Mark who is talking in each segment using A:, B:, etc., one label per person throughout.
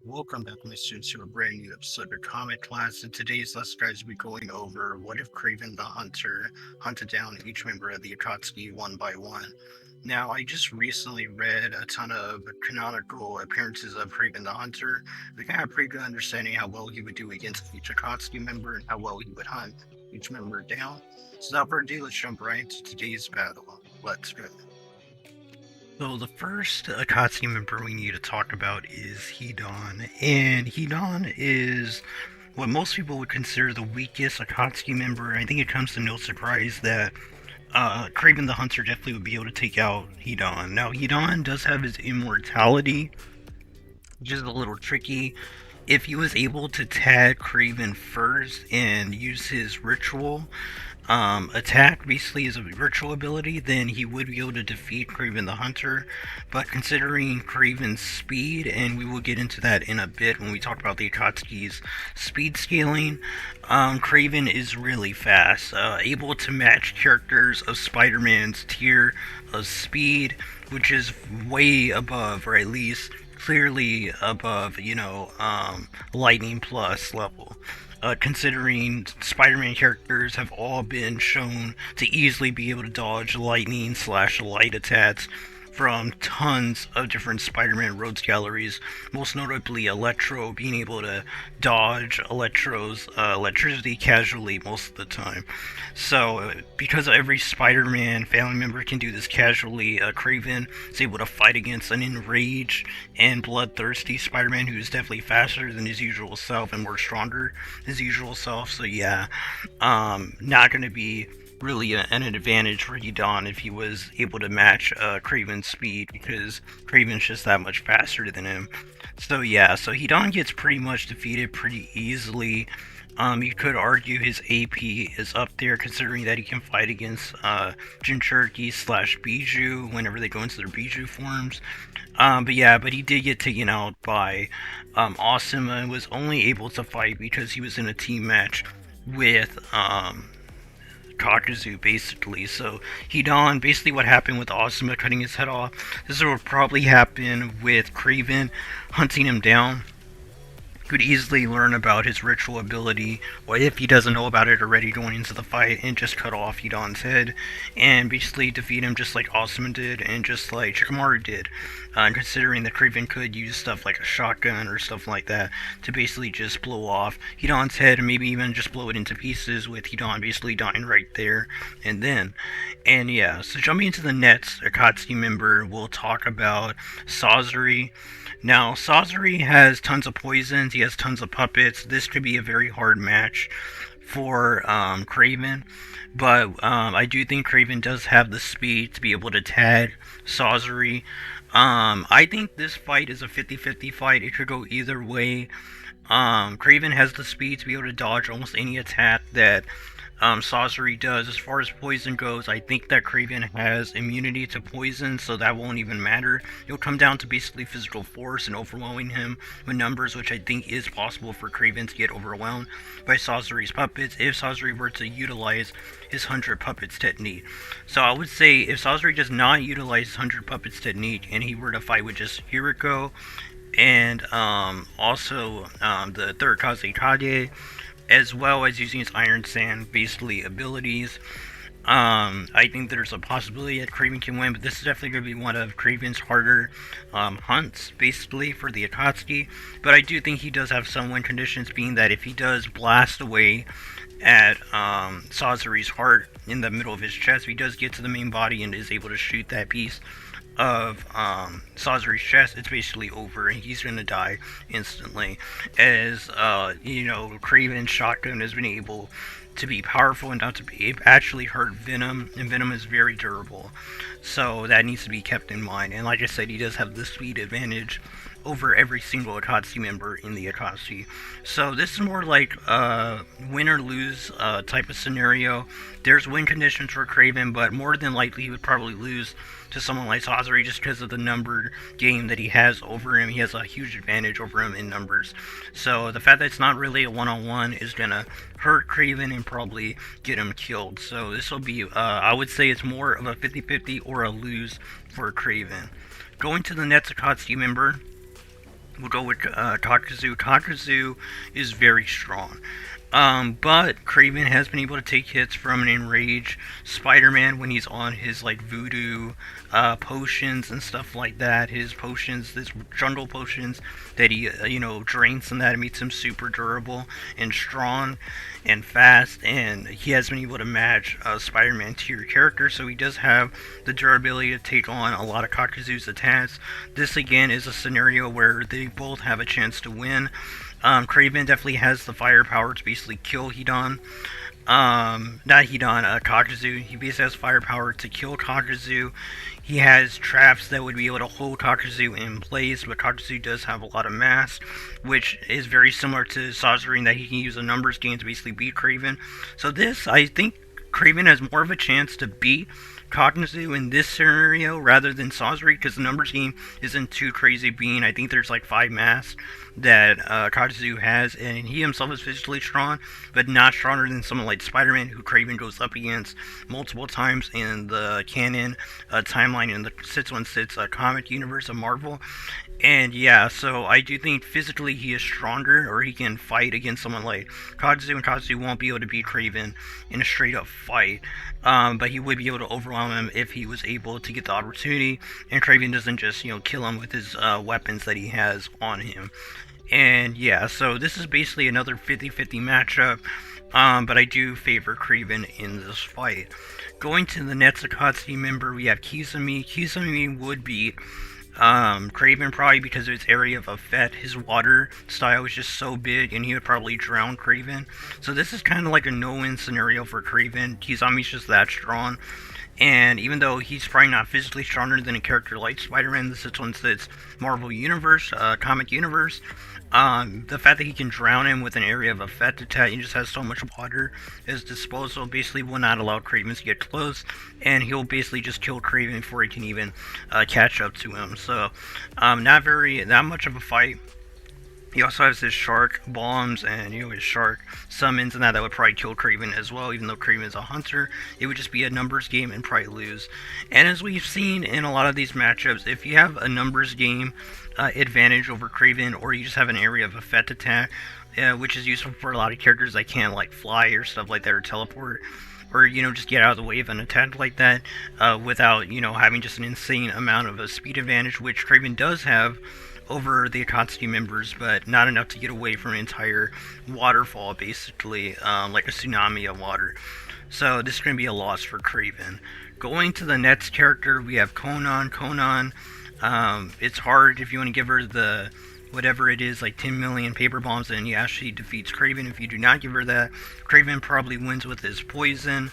A: Welcome back, my students, to a brand new episode of Comic Class. In today's lesson, guys, we'll be going over what if Kraven the Hunter hunted down each member of the Akatsuki one by one. Now, I just recently read a ton of canonical appearances of Kraven the Hunter. We can have a pretty good understanding how well he would do against each Akatsuki member and how well he would hunt each member down. So, without further ado, let's jump right into today's battle. Let's go. So the first Akatsuki member we need to talk about is Hidan, and Hidan is what most people would consider the weakest Akatsuki member. I think it comes to no surprise that Kraven the Hunter definitely would be able to take out Hidan. Now Hidan does have his immortality, which is a little tricky. If he was able to tag Kraven first and use his ritual, attack basically is a virtual ability, then he would be able to defeat Kraven the Hunter. But considering Kraven's speed, and we will get into that in a bit when we talk about the Akatsuki's speed scaling, Kraven is really fast, able to match characters of Spider-Man's tier of speed, which is way above, or at least clearly above, Lightning Plus level, considering Spider-Man characters have all been shown to easily be able to dodge lightning slash light attacks from tons of different Spider-Man rogues galleries, most notably Electro being able to dodge Electro's electricity casually most of the time. So, because every Spider-Man family member can do this casually, Kraven is able to fight against an enraged and bloodthirsty Spider-Man who is definitely faster than his usual self and more stronger than his usual self. So yeah, not going to be really an advantage for Hidan if he was able to match Kraven's speed, because Kraven's just that much faster than him. So yeah, so Hidan gets pretty much defeated pretty easily. You could argue his AP is up there, considering that he can fight against Jinchuriki slash Bijou whenever they go into their Bijou forms. But he did get taken out by Asuma, and was only able to fight because he was in a team match with Kakuzu, basically. So Hidan, basically what happened with Asuma cutting his head off, this will probably happen with Kraven hunting him down. Could easily learn about his ritual ability, or if he doesn't know about it already going into the fight, and just cut off Hidan's head and basically defeat him just like Asuma did and just like Shikamaru did. Considering that Kraven could use stuff like a shotgun or stuff like that to basically just blow off Hidan's head and maybe even just blow it into pieces, with Hidan basically dying right there and then. And yeah, so jumping into the next Akatsuki member, we'll talk about Sazori. Now, Sazori has tons of poisons, he has tons of puppets. This could be a very hard match for Kraven, but I do think Kraven does have the speed to be able to tag Sazori. I think this fight is a 50-50 fight. It could go either way. Kraven has the speed to be able to dodge almost any attack that Sazori does. As far as poison goes, I think that Kraven has immunity to poison, so that won't even matter. It'll come down to basically physical force and overwhelming him with numbers, which I think is possible for Kraven to get overwhelmed by Sazori's puppets if Sazori were to utilize his 100 puppets technique. So I would say if Sazori does not utilize his 100 puppets technique and he were to fight with just Hiriko and also the third Kazekage, as well as using his Iron Sand basically abilities, I think there's a possibility that Kraven can win, but this is definitely going to be one of Kraven's harder hunts, basically, for the Akatsuki. But I do think he does have some win conditions, being that if he does blast away at Sazori's heart in the middle of his chest, if he does get to the main body and is able to shoot that piece of Sazori's chest, it's basically over and he's gonna die instantly. As Kraven's shotgun has been able to be powerful enough to be actually hurt Venom, and Venom is very durable, so that needs to be kept in mind. And like I said, he does have the speed advantage over every single Akatsuki member in the Akatsuki. So this is more like a win or lose type of scenario. There's win conditions for Kraven, but more than likely he would probably lose to someone like Sazori just because of the numbered game that he has over him. He has a huge advantage over him in numbers. So the fact that it's not really a one-on-one is gonna hurt Kraven and probably get him killed. So this will be, I would say it's more of a 50-50 or a lose for Kraven. Going to the next Akatsuki member, We'll go with Takazu. Takazu is very strong. But Kraven has been able to take hits from an enraged Spider-Man when he's on his like voodoo potions and stuff like that. His potions, his jungle potions that he drinks, and that it makes him super durable and strong and fast. And he has been able to match Spider-Man tier character, so he does have the durability to take on a lot of Takazu's attacks. This again is a scenario where they both have a chance to win. Kraven definitely has the firepower to basically kill Hidan. Not Hidan, Takazu. He basically has firepower to kill Takazu. He has traps that would be able to hold Takazu in place, but Takazu does have a lot of mass, which is very similar to Sazori in that he can use a numbers game to basically beat Kraven. So this, I think Kraven has more of a chance to beat Takazu in this scenario rather than Sazori, because the numbers game isn't too crazy being, I think there's like 5 mass that Akatsuki has, and he himself is physically strong, but not stronger than someone like Spider-Man, who Kraven goes up against multiple times in the canon timeline in the 616 comic universe of Marvel. And yeah, so I do think physically he is stronger, or he can fight against someone like Akatsuki, and Akatsuki won't be able to beat Kraven in a straight up fight. But he would be able to overwhelm him if he was able to get the opportunity, and Kraven doesn't just, kill him with his weapons that he has on him. And yeah, so this is basically another 50-50 matchup, but I do favor Kraven in this fight. Going to the next Akatsuki member, we have Kisame. Kisame would beat Kraven probably because of its area of effect. His water style is just so big, and he would probably drown Kraven. So this is kind of like a no-win scenario for Kraven. Kisame's just that strong. And even though he's probably not physically stronger than a character like Spider-Man, this is one that's Marvel Universe, comic universe, the fact that he can drown him with an area of effect attack, he just has so much water at his disposal, basically will not allow Kraven to get close, and he'll basically just kill Kraven before he can even catch up to him. So, not much of a fight. He also has his shark bombs and his shark summons and that would probably kill Kraven as well. Even though Kraven is a hunter, it would just be a numbers game and probably lose. And as we've seen in a lot of these matchups, if you have a numbers game advantage over Kraven, or you just have an area of effect attack, which is useful for a lot of characters that can't like fly or stuff like that, or teleport, or just get out of the way of an attack like that without having just an insane amount of a speed advantage, which Kraven does have over the Akatsuki members, but not enough to get away from an entire waterfall, basically, like a tsunami of water. So this is going to be a loss for Kraven. Going to the next character, we have Conan. Conan, it's hard if you want to give her the whatever it is, like 10 million paper bombs, and he actually defeats Kraven. If you do not give her that, Kraven probably wins with his poison,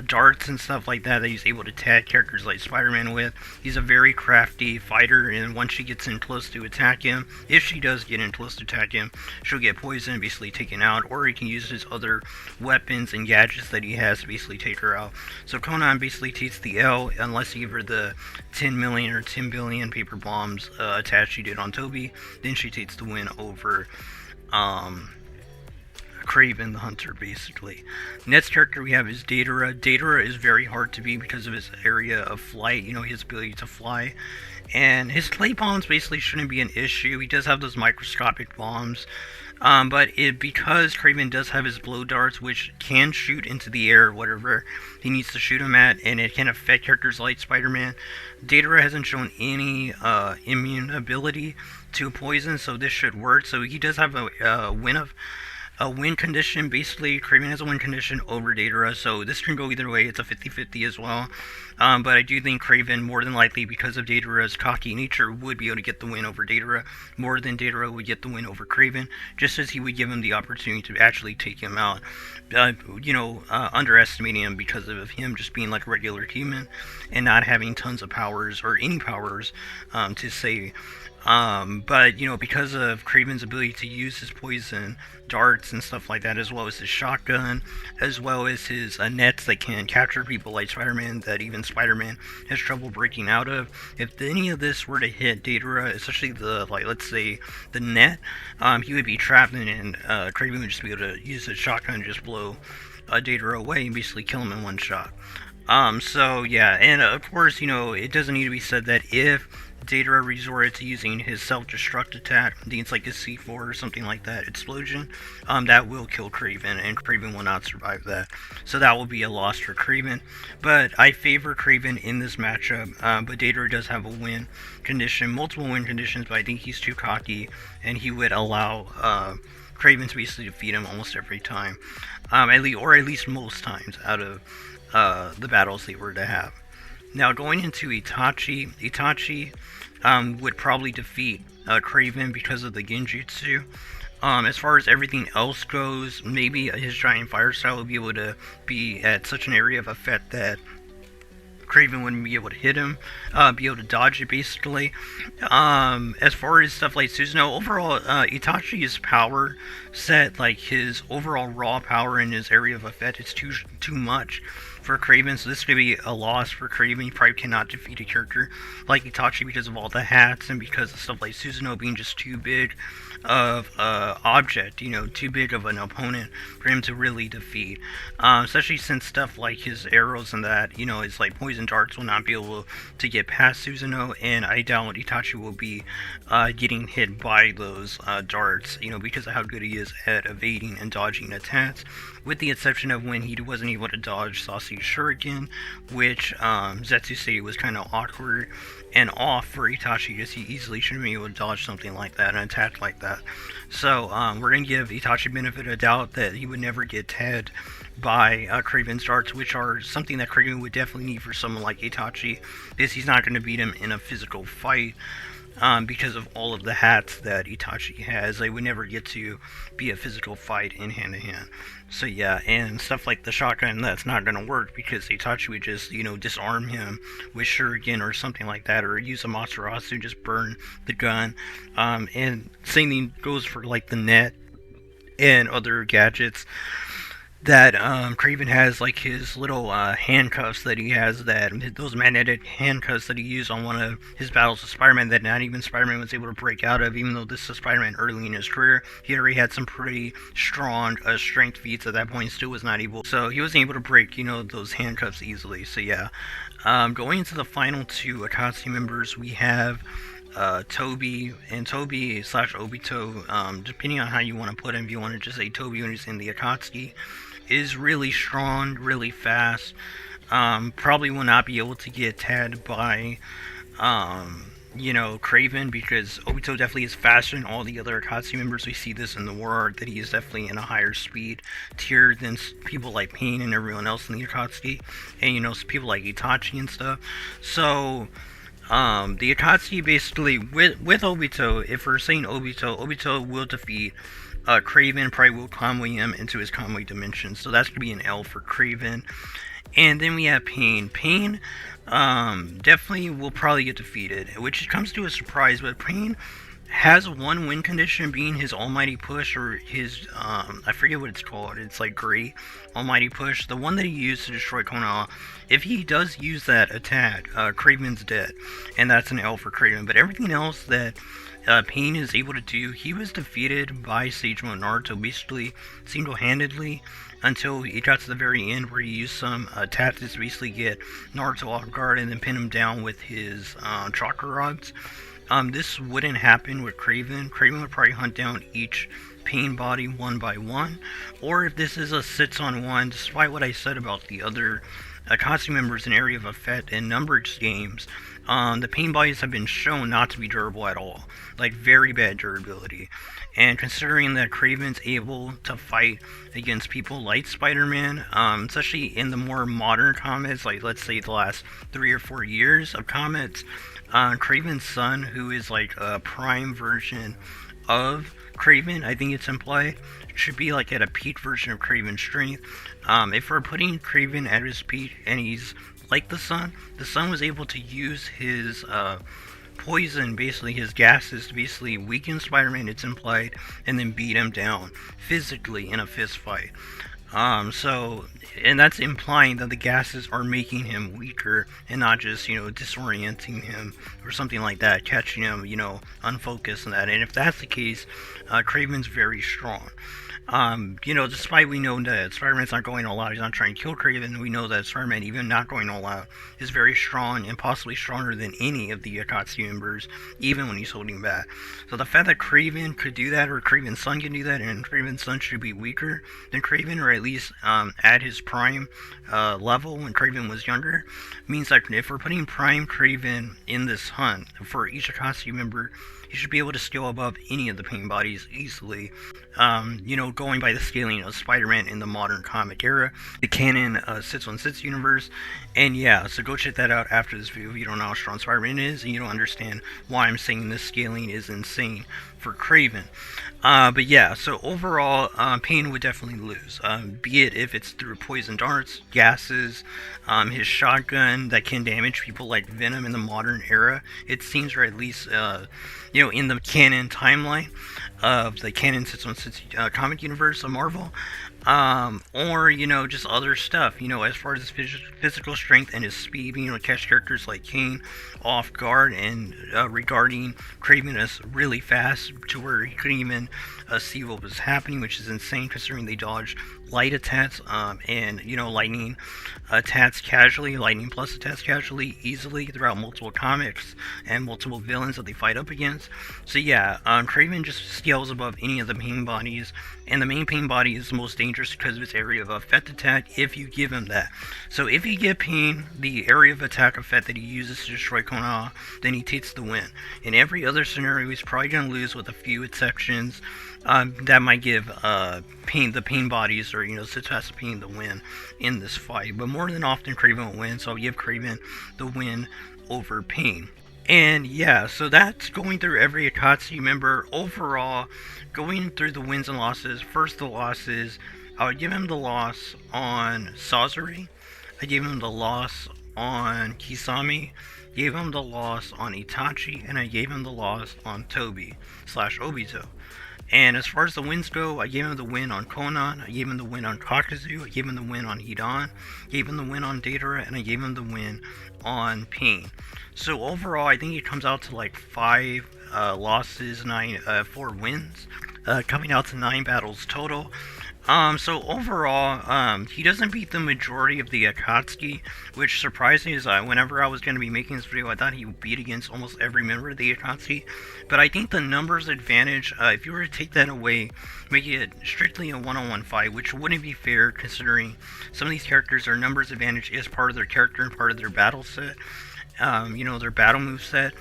A: darts and stuff like that he's able to tag characters like Spider-Man with. He's a very crafty fighter, and once she gets in close to attack him, if she does get in close to attack him, she'll get poisoned, basically taken out, or he can use his other weapons and gadgets that he has to basically take her out. So Conan basically takes the L unless you give her the 10 million or 10 billion paper bombs attached she did on Toby. Then she takes the win over Kraven the Hunter, basically. Next character we have is Datara. Datara is very hard to beat because of his area of flight, his ability to fly. And his clay bombs basically shouldn't be an issue. He does have those microscopic bombs. Because Kraven does have his blow darts, which can shoot into the air, whatever he needs to shoot them at, and it can affect characters like Spider-Man. Datara hasn't shown any immune ability to poison, so this should work. So he does have a win condition. Basically, Kraven has a win condition over Datara, so this can go either way. It's a 50-50 as well. But I do think Kraven, more than likely, because of Datara's cocky nature, would be able to get the win over Datara, more than Datara would get the win over Kraven, just as he would give him the opportunity to actually take him out. Underestimating him because of him just being like a regular human and not having tons of powers or any powers to say. Because of Kraven's ability to use his poison darts and stuff like that, as well as his shotgun, as well as his nets that can capture people like Spider-Man, that even Spider-Man has trouble breaking out of. If any of this were to hit Datara, especially let's say the net, he would be trapped, and Kraven would just be able to use his shotgun and just blow Datara away and basically kill him in one shot. And of course, it doesn't need to be said that if Deidara resorted to using his self-destruct attack, I think it's like a C4 or something like that, explosion, that will kill Kraven, and Kraven will not survive that. So that will be a loss for Kraven. But I favor Kraven in this matchup, but Deidara does have a win condition, multiple win conditions, but I think he's too cocky, and he would allow Kraven to basically defeat him almost every time, or at least most times out of the battles they were to have. Now, going into Itachi, would probably defeat Kraven because of the Genjutsu. As far as everything else goes, maybe his giant fire style would be able to be at such an area of effect that Kraven wouldn't be able to hit him, be able to dodge it basically. As far as stuff like Susanoo, overall, Itachi's power set, like his overall raw power in his area of effect, is too much for Kraven, so this could be a loss for Kraven. He probably cannot defeat a character like Itachi because of all the hats and because of stuff like Susanoo being just too big of an object, too big of an opponent for him to really defeat. Especially since stuff like his arrows and that, his like poison darts will not be able to get past Susanoo, and I doubt Itachi will be getting hit by those darts, because of how good he is at evading and dodging attacks, with the exception of when he wasn't able to dodge Sasuke's Shuriken, which Zetsu said was kind of awkward and off for Itachi, because he easily shouldn't be able to dodge something like that, an attack like that. So we're going to give Itachi benefit of doubt that he would never get tagged by Kraven's darts, which are something that Kraven would definitely need for someone like Itachi, because he's not going to beat him in a physical fight. Because of all of the hats that Itachi has, they would never get to be a physical fight in hand-to-hand. So yeah, and stuff like the shotgun, that's not going to work, because Itachi would just, disarm him with Shuriken or something like that, or use a Amaterasu, just burn the gun. And same thing goes for like the net and other gadgets that Kraven has, like his little handcuffs that he has, those magnetic handcuffs that he used on one of his battles with Spider-Man that not even Spider-Man was able to break out of, even though this is Spider-Man early in his career. He already had some pretty strong strength feats at that point, still was not able, so he wasn't able to break, those handcuffs easily. So yeah, going into the final two Akatsuki members, we have Toby / Obito, depending on how you want to put him. If you want to just say Toby when he's in the Akatsuki, is really strong, really fast. Probably will not be able to get tagged by, Kraven, because Obito definitely is faster than all the other Akatsuki members. We see this in the war arc, that he is definitely in a higher speed tier than people like Pain and everyone else in the Akatsuki, and people like Itachi and stuff. So the Akatsuki basically, with Obito, if we're saying Obito will defeat Kraven, probably will convoy him into his convoy dimension, so that's going to be an L for Kraven. And then we have Pain. Pain definitely will probably get defeated, which comes to a surprise, but Pain has one win condition, being his almighty push, or his, I forget what it's called, it's like great almighty push, the one that he used to destroy Konoha. If he does use that attack, Kraven's dead, and that's an L for Kraven. But everything else that Pain is able to do, he was defeated by Sage Mode Naruto basically single-handedly, until he got to the very end where he used some tactics to basically get Naruto off guard and then pin him down with his chakra rods. This wouldn't happen with Kraven. Kraven would probably hunt down each Pain body one by one, or if this is a 6-on-1, despite what I said about the other Akatsuki members in Area of Effect and numbered games, the Pain bodies have been shown not to be durable at all, like very bad durability. And considering that Kraven's able to fight against people like Spider-Man, especially in the more modern comics, like let's say the last 3 or 4 years of comics, Kraven's son, who is like a prime version of Kraven, I think it's implied, should be like at a peak version of Kraven's strength. If we're putting Kraven at his peak and he's like the son was able to use his poison, basically his gases, to basically weaken Spider-Man, it's implied, and then beat him down physically in a fist fight. So, and that's implying that the gases are making him weaker and not just, disorienting him or something like that, catching him, unfocused and that. And if that's the case, Kraven's very strong. Despite we know that Spider-Man's not going all out, he's not trying to kill Kraven, we know that Spider-Man, even not going all out, is very strong and possibly stronger than any of the Akatsuki members, even when he's holding back. So the fact that Kraven could do that, or Kraven's son can do that, and Kraven's son should be weaker than Kraven, or at least at his prime level when Kraven was younger, means that if we're putting prime Kraven in this hunt for each Akatsuki member, he should be able to scale above any of the pain bodies easily. Going by the scaling of Spider-Man in the modern comic era, the canon 616 universe. And yeah, so go check that out after this video if you don't know how strong Spider-Man is and you don't understand why I'm saying this scaling is insane for Kraven. But yeah, so overall, Pain would definitely lose. Be it if it's through poison darts, gases, his shotgun that can damage people like Venom in the modern era, it seems, or at least, in the canon timeline of the canon 616 comic universe of Marvel. Or, just other stuff, as far as his physical strength and his speed, catch characters like Kane off guard, and regarding Kraven as really fast to where he couldn't even see what was happening, which is insane considering they dodge light attacks, and, lightning attacks casually, lightning plus attacks casually, easily throughout multiple comics and multiple villains that they fight up against. So yeah, Kraven just scales above any of the pain bodies, and the main pain body is the most dangerous because of its area of effect attack if you give him that. So if you give Pain the area of attack effect that he uses to destroy Konoha, then he takes the win. In every other scenario, he's probably going to lose with a few exceptions. That might give the pain bodies, or Setsubasa Pain, the win in this fight. But more than often, Kraven will win, so I'll give Kraven the win over Pain. And yeah, so that's going through every Akatsuki member. Overall, going through the wins and losses. First, the losses. I would give him the loss on Sazori. I gave him the loss on Kisame. Gave him the loss on Itachi, and I gave him the loss on Tobi/Obito. And as far as the wins go, I gave him the win on Konan, I gave him the win on Kakuzu, I gave him the win on Hidan, gave him the win on Deidara, and I gave him the win on Pain. So overall, I think it comes out to like 5 losses, 4 wins, coming out to 9 battles total. So overall, he doesn't beat the majority of the Akatsuki, which surprised me, is whenever I was going to be making this video, I thought he would beat against almost every member of the Akatsuki. But I think the numbers advantage, if you were to take that away, make it strictly a one-on-one fight, which wouldn't be fair considering some of these characters, their numbers advantage is part of their character and part of their battle set, their battle move set,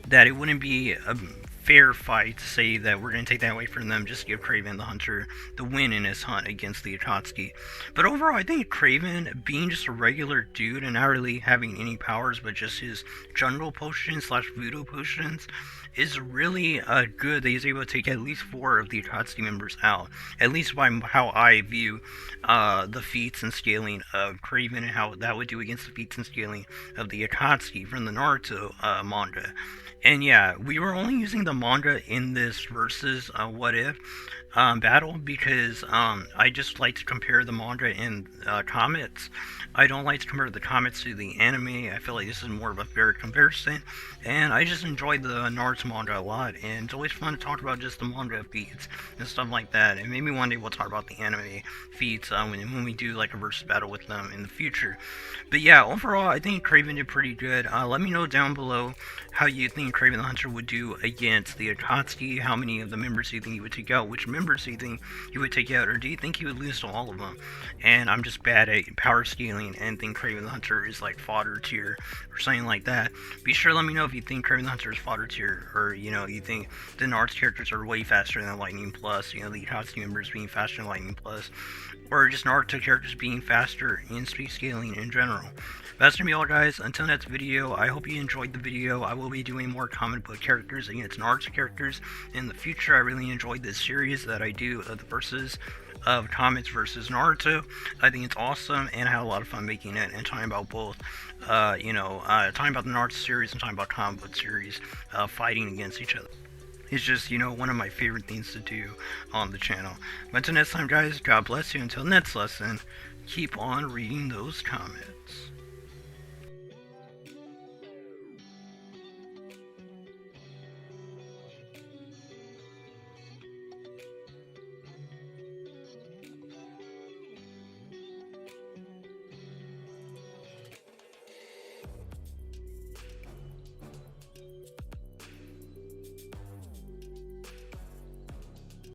A: that it wouldn't be a fair fight to say that we're going to take that away from them just to give Kraven the Hunter the win in his hunt against the Akatsuki. But overall, I think Kraven, being just a regular dude and not really having any powers but just his jungle potions / voodoo potions, is really good that he's able to take at least 4 of the Akatsuki members out. At least by how I view the feats and scaling of Kraven and how that would do against the feats and scaling of the Akatsuki from the Naruto manga. And yeah, we were only using the manga in this versus What If battle because I just like to compare the manga and comics. I don't like to compare the comics to the anime. I feel like this is more of a fair comparison. And I just enjoyed the Naruto manga a lot. And it's always fun to talk about just the manga feats and stuff like that. And maybe one day we'll talk about the anime feats when we do like a versus battle with them in the future. But yeah, overall, I think Kraven did pretty good. Let me know down below how you think Kraven the Hunter would do against the Akatsuki. How many of the members do you think he would take out? Which members do you think he would take out? Or do you think he would lose to all of them? And I'm just bad at power scaling and think Kraven the Hunter is like fodder tier or something like that. Be sure to let me know if you think Kraven the Hunter is fodder tier, or you think the Naruto characters are way faster than Lightning Plus, the Akatsuki members being faster than Lightning Plus, or just Naruto characters being faster in speed scaling in general. That's gonna be all, guys. Until next video, I hope you enjoyed the video. I will be doing more comic book characters against Naruto characters in the future. I really enjoyed this series that I do of the versus of comics versus Naruto. I think it's awesome, and I had a lot of fun making it and talking about both, talking about the Naruto series and talking about comic book series fighting against each other. It's just, one of my favorite things to do on the channel. But until next time, guys, God bless you. Until next lesson, keep on reading those comments.